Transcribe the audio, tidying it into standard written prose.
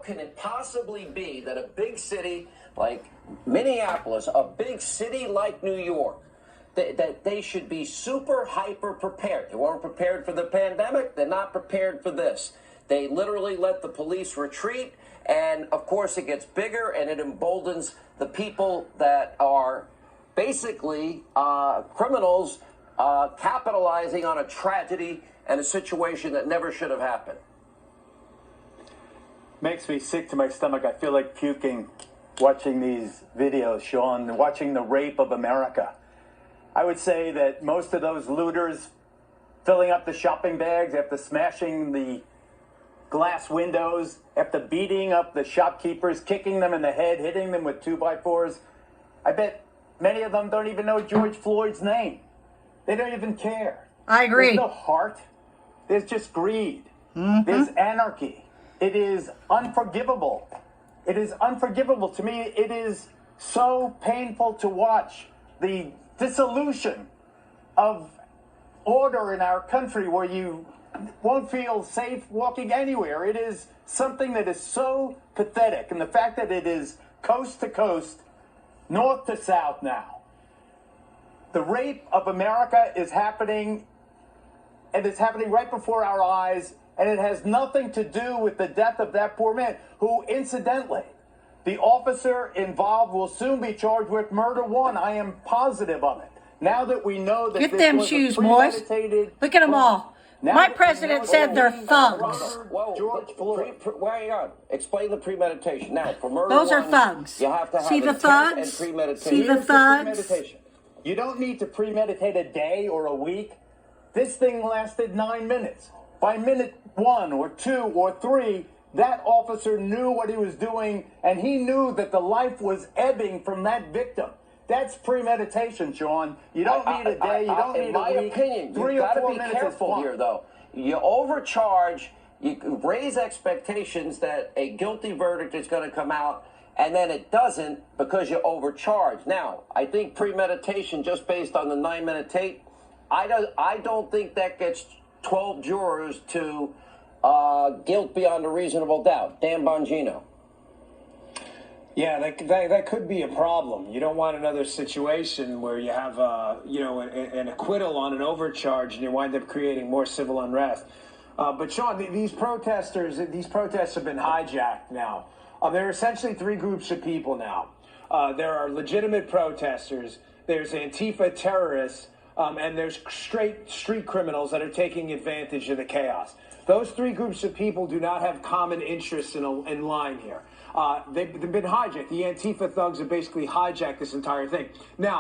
can it possibly be that a big city like Minneapolis, a big city like New York, that they should be super hyper prepared? They weren't prepared for the pandemic. They're not prepared for this. They literally let the police retreat. And of course, it gets bigger and it emboldens the people that are basically criminals capitalizing on a tragedy and a situation that never should have happened. Makes me sick to my stomach. I feel like puking watching these videos, Sean, watching the rape of America. I would say that most of those looters filling up the shopping bags after smashing the glass windows, after beating up the shopkeepers, kicking them in the head, hitting them with 2x4s, I bet many of them don't even know George Floyd's name. They don't even care. I agree. There's no heart. There's just greed. There's anarchy. It is unforgivable. It is unforgivable. To me, it is so painful to watch the dissolution of order in our country where you won't feel safe walking anywhere. It is something that is so pathetic. And the fact that it is coast to coast, north to south now. The rape of America is happening, and it's happening right before our eyes. And it has nothing to do with the death of that poor man, who, incidentally, the officer involved will soon be charged with murder one. I am positive of it. Now that we know that Get this them was shoes, a boys. premeditated Look at them all. Now My that president we know said that they're we thugs. murdered George Floyd. Hang on. Explain the premeditation. Now, for murder Those are one, thugs. You have to have See the intent thugs? and premeditation. See the Here's thugs? premeditation. You don't need to premeditate a day or a week. This thing lasted 9 minutes. By minute 1 or 2 or 3, that officer knew what he was doing, and he knew that the life was ebbing from that victim. That's premeditation, Sean. You don't need a day. You don't need a week. In my opinion, 3 you've or got to 4 be minutes is careful fine. here, though. You overcharge, you raise expectations that a guilty verdict is going to come out, and then it doesn't because you overcharge. Now, I think premeditation, just based on the 9-minute tape, I don't think that gets 12 jurors to guilt beyond a reasonable doubt. Dan Bongino. Yeah, that could be a problem. You don't want another situation where you have an acquittal on an overcharge and you wind up creating more civil unrest. But Sean, these protests have been hijacked now. There are essentially 3 groups of people now. There are legitimate protesters, there's Antifa terrorists, and there's straight street criminals that are taking advantage of the chaos. Those 3 groups of people do not have common interests in line here. They've been hijacked. The Antifa thugs have basically hijacked this entire thing. Now,